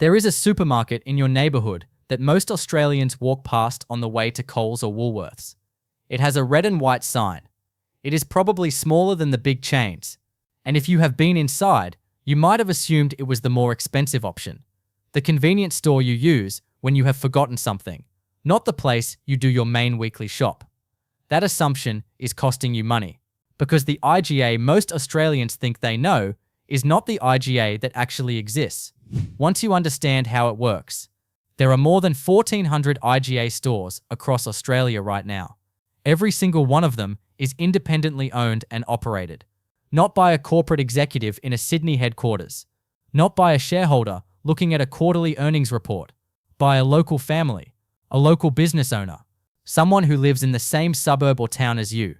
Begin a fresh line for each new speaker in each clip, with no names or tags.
There is a supermarket in your neighbourhood that most Australians walk past on the way to Coles or Woolworths. It has a red and white sign. It is probably smaller than the big chains. And if you have been inside, you might have assumed it was the more expensive option. The convenience store you use when you have forgotten something, not the place you do your main weekly shop. That assumption is costing you money, because the IGA most Australians think they know is not the IGA that actually exists. Once you understand how it works, there are more than 1,400 IGA stores across Australia right now. Every single one of them is independently owned and operated, not by a corporate executive in a Sydney headquarters, not by a shareholder looking at a quarterly earnings report, by a local family, a local business owner, someone who lives in the same suburb or town as you,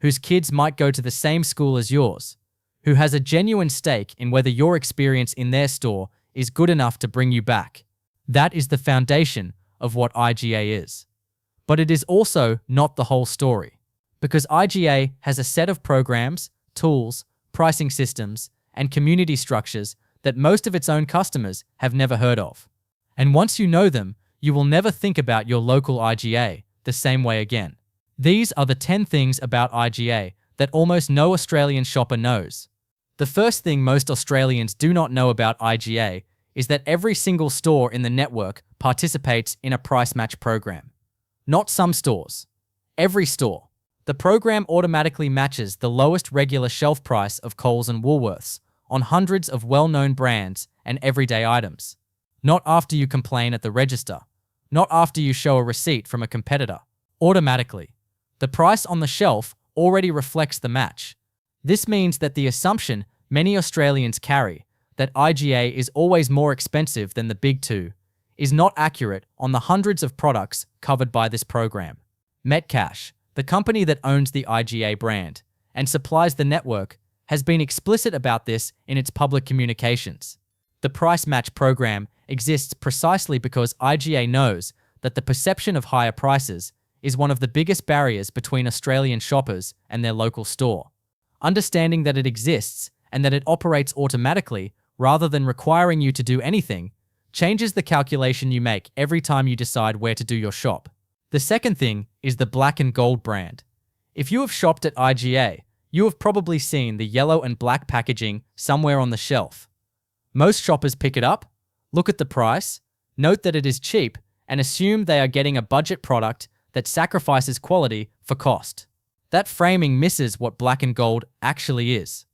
whose kids might go to the same school as yours, who has a genuine stake in whether your experience in their store is good enough to bring you back. That is the foundation of what IGA is. But it is also not the whole story, because IGA has a set of programs, tools, pricing systems, and community structures that most of its own customers have never heard of. And once you know them, you will never think about your local IGA the same way again. These are the 10 things about IGA that almost no Australian shopper knows. The first thing most Australians do not know about IGA is that every single store in the network participates in a price match program. Not some stores. Every store. The program automatically matches the lowest regular shelf price of Coles and Woolworths on hundreds of well-known brands and everyday items. Not after you complain at the register. Not after you show a receipt from a competitor. Automatically. The price on the shelf already reflects the match. This means that the assumption many Australians carry, that IGA is always more expensive than the big two, is not accurate on the hundreds of products covered by this program. Metcash, the company that owns the IGA brand and supplies the network, has been explicit about this in its public communications. The price match program exists precisely because IGA knows that the perception of higher prices is one of the biggest barriers between Australian shoppers and their local store. Understanding that it exists and that it operates automatically rather than requiring you to do anything changes the calculation you make every time you decide where to do your shop. The second thing is the black and gold brand. If you have shopped at IGA, you have probably seen the yellow and black packaging somewhere on the shelf. Most shoppers pick it up, look at the price, note that it is cheap, and assume they are getting a budget product that sacrifices quality for cost. That framing misses what black and gold actually is.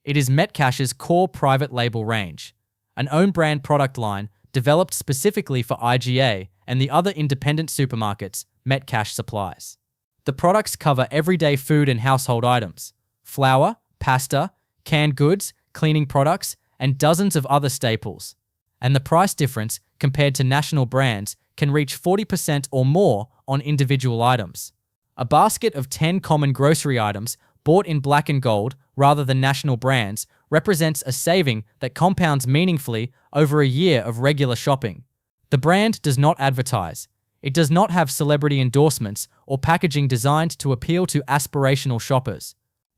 It is Metcash's core private label range, an own brand product line developed specifically for IGA and the other independent supermarkets Metcash supplies. The products cover everyday food and household items, flour, pasta, canned goods, cleaning products, and dozens of other staples. And the price difference compared to national brands can reach 40% or more on individual items. A basket of 10 common grocery items bought in black and gold rather than national brands represents a saving that compounds meaningfully over a year of regular shopping. The brand does not advertise. It does not have celebrity endorsements or packaging designed to appeal to aspirational shoppers.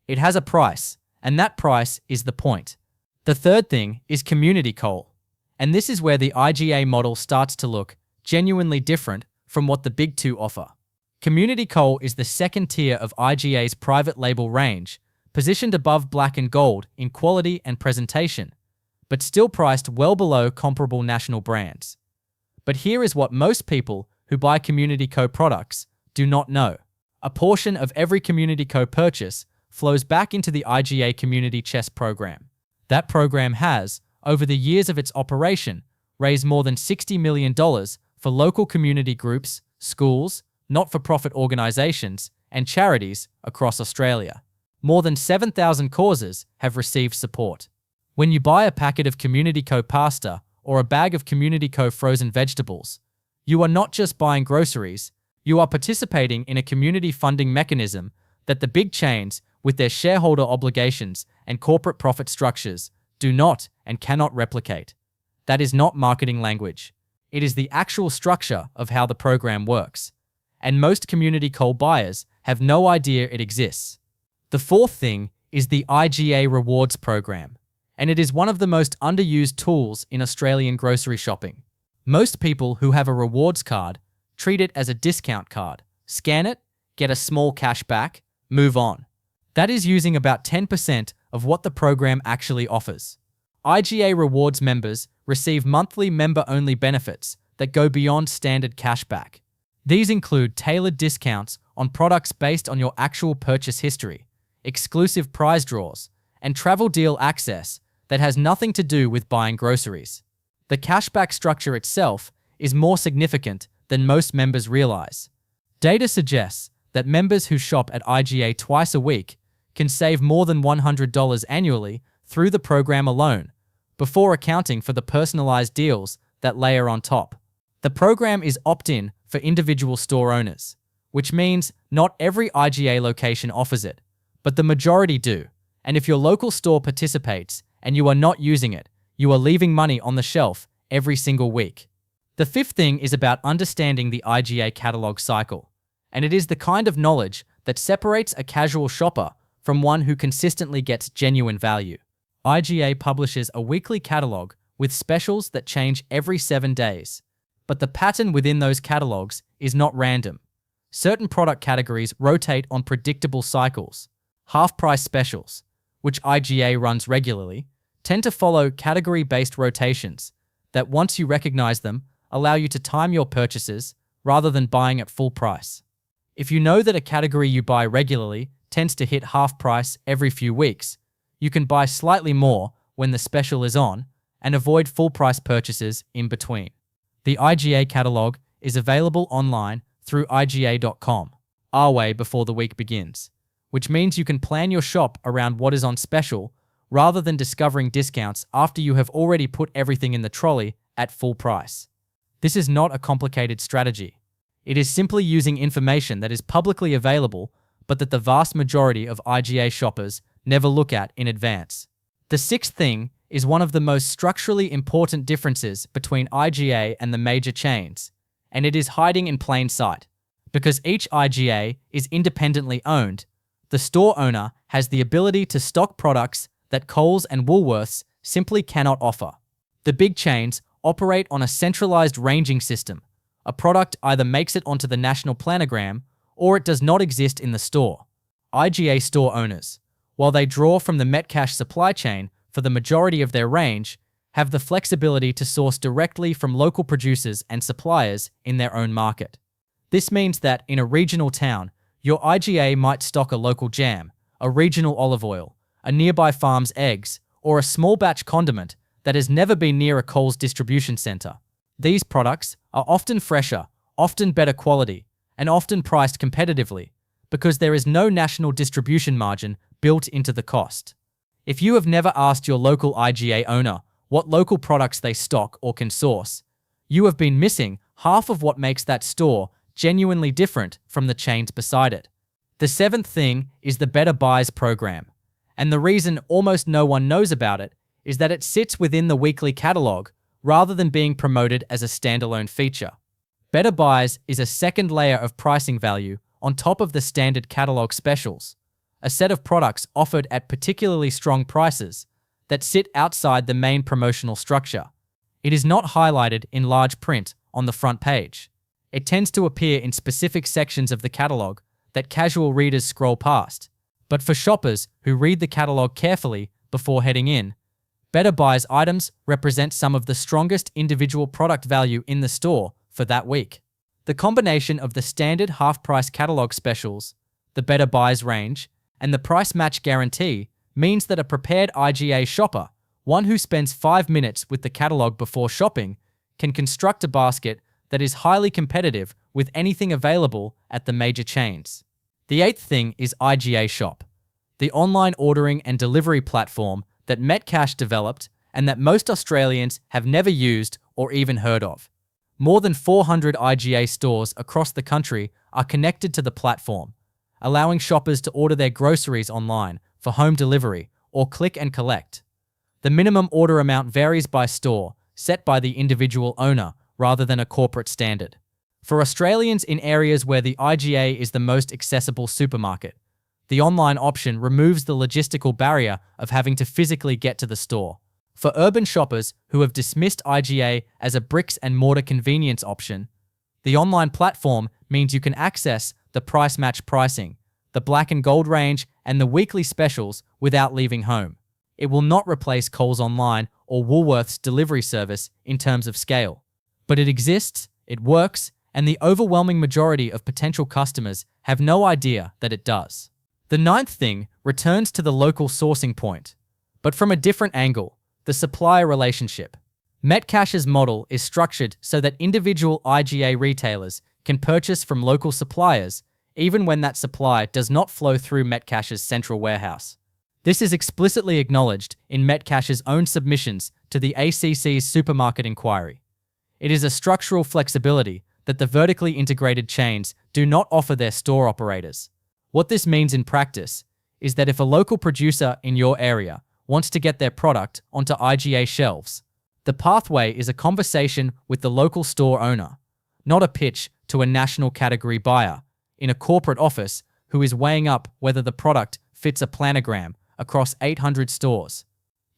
It has a price, and that price is the point. The third thing is community coal. And this is where the IGA model starts to look genuinely different from what the big two offer. Community coal is the second tier of IGA's private label range, positioned above black and gold in quality and presentation, but still priced well below comparable national brands. But here is what most people who buy Community Co products do not know. A portion of every Community Co purchase flows back into the IGA Community Chest program. That program has, over the years of its operation, raised more than $60 million for local community groups, schools, not-for-profit organisations, and charities across Australia. More than 7,000 causes have received support. When you buy a packet of Community Co pasta or a bag of Community Co frozen vegetables, you are not just buying groceries, you are participating in a community funding mechanism that the big chains, with their shareholder obligations and corporate profit structures, do not and cannot replicate. That is not marketing language. It is the actual structure of how the program works. And most Community Coal buyers have no idea it exists. The fourth thing is the IGA Rewards program. and it is one of the most underused tools in Australian grocery shopping. Most people who have a rewards card treat it as a discount card. Scan it, get a small cash back, move on. That is using about 10% of what the program actually offers. IGA Rewards members receive monthly member-only benefits that go beyond standard cashback. These include tailored discounts on products based on your actual purchase history, exclusive prize draws, and travel deal access that has nothing to do with buying groceries. The cashback structure itself is more significant than most members realize. Data suggests that members who shop at IGA twice a week can save more than $100 annually through the program alone, before accounting for the personalized deals that layer on top. The program is opt-in for individual store owners, which means not every IGA location offers it, but the majority do. And if your local store participates and you are not using it, you are leaving money on the shelf every single week. The fifth thing is about understanding the IGA catalog cycle, and it is the kind of knowledge that separates a casual shopper from one who consistently gets genuine value. IGA publishes a weekly catalog with specials that change every 7 days, but the pattern within those catalogs is not random. Certain product categories rotate on predictable cycles. Half-price specials, which IGA runs regularly, tend to follow category-based rotations that, once you recognize them, allow you to time your purchases rather than buying at full price. If you know that a category you buy regularly tends to hit half price every few weeks, you can buy slightly more when the special is on and avoid full price purchases in between. The IGA catalog is available online through IGA.com, our way before the week begins, which means you can plan your shop around what is on special rather than discovering discounts after you have already put everything in the trolley at full price. This is not a complicated strategy. It is simply using information that is publicly available but that the vast majority of IGA shoppers never look at in advance. The sixth thing is one of the most structurally important differences between IGA and the major chains, and it is hiding in plain sight. Because each IGA is independently owned, the store owner has the ability to stock products that Coles and Woolworths simply cannot offer. The big chains operate on a centralized ranging system. A product either makes it onto the national planogram or it does not exist in the store. IGA store owners, while they draw from the Metcash supply chain for the majority of their range, have the flexibility to source directly from local producers and suppliers in their own market. This means that in a regional town, your IGA might stock a local jam, a regional olive oil, a nearby farm's eggs, or a small batch condiment that has never been near a Coles distribution center. These products are often fresher, often better quality, and often priced competitively because there is no national distribution margin built into the cost. If you have never asked your local IGA owner what local products they stock or can source, you have been missing half of what makes that store genuinely different from the chains beside it. The seventh thing is the Better Buys program, and the reason almost no one knows about it is that it sits within the weekly catalog rather than being promoted as a standalone feature. Better Buys is a second layer of pricing value on top of the standard catalog specials, a set of products offered at particularly strong prices that sit outside the main promotional structure. It is not highlighted in large print on the front page. It tends to appear in specific sections of the catalog that casual readers scroll past. But for shoppers who read the catalog carefully before heading in, Better Buys items represent some of the strongest individual product value in the store for that week. The combination of the standard half-price catalog specials, the Better Buys range, and the price match guarantee means that a prepared IGA shopper, one who spends 5 minutes with the catalog before shopping, can construct a basket that is highly competitive with anything available at the major chains. The eighth thing is IGA Shop, the online ordering and delivery platform that Metcash developed and that most Australians have never used or even heard of. More than 400 IGA stores across the country are connected to the platform, allowing shoppers to order their groceries online for home delivery or click and collect. The minimum order amount varies by store, set by the individual owner rather than a corporate standard. For Australians in areas where the IGA is the most accessible supermarket, The online option removes the logistical barrier of having to physically get to the store. For urban shoppers who have dismissed IGA as a bricks-and-mortar convenience option, the online platform means you can access the price match pricing, the black and gold range, and the weekly specials without leaving home. It will not replace Coles Online or Woolworths delivery service in terms of scale. But it exists, it works, and the overwhelming majority of potential customers have no idea that it does. The ninth thing returns to the local sourcing point, but from a different angle, the supplier relationship. Metcash's model is structured so that individual IGA retailers can purchase from local suppliers even when that supply does not flow through Metcash's central warehouse. This is explicitly acknowledged in Metcash's own submissions to the ACCC's supermarket inquiry. It is a structural flexibility that the vertically integrated chains do not offer their store operators. What this means in practice is that if a local producer in your area wants to get their product onto IGA shelves, the pathway is a conversation with the local store owner, not a pitch to a national category buyer in a corporate office who is weighing up whether the product fits a planogram across 800 stores.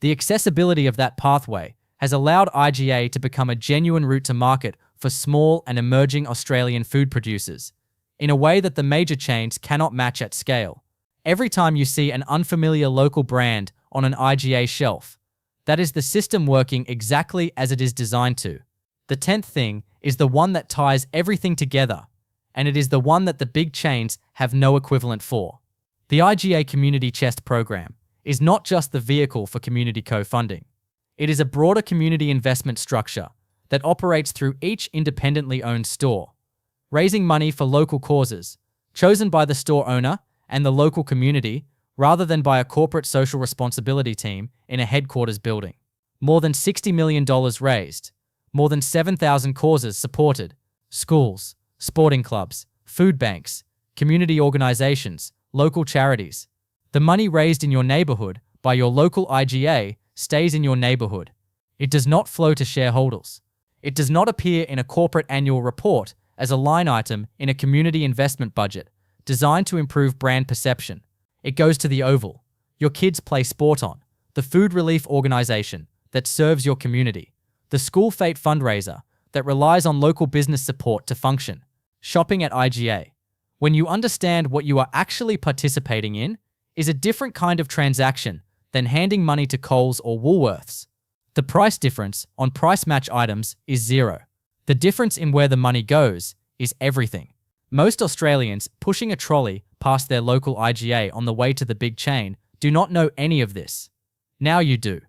The accessibility of that pathway has allowed IGA to become a genuine route to market for small and emerging Australian food producers, in a way that the major chains cannot match at scale. Every time you see an unfamiliar local brand on an IGA shelf, that is the system working exactly as it is designed to. The 10th thing is the one that ties everything together, and it is the one that the big chains have no equivalent for. The IGA Community Chest program is not just the vehicle for community co-funding. It is a broader community investment structure that operates through each independently owned store, raising money for local causes, chosen by the store owner and the local community rather than by a corporate social responsibility team in a headquarters building. More than $60 million raised, more than 7,000 causes supported, schools, sporting clubs, food banks, community organizations, local charities. The money raised in your neighborhood by your local IGA stays in your neighborhood. It does not flow to shareholders. It does not appear in a corporate annual report as a line item in a community investment budget designed to improve brand perception. It goes to the Oval, your kids play sport on, the food relief organization that serves your community, the school fete fundraiser that relies on local business support to function. Shopping at IGA, when you understand what you are actually participating in, is a different kind of transaction than handing money to Coles or Woolworths. The price difference on price match items is zero. The difference in where the money goes is everything. Most Australians pushing a trolley past their local IGA on the way to the big chain do not know any of this. Now you do.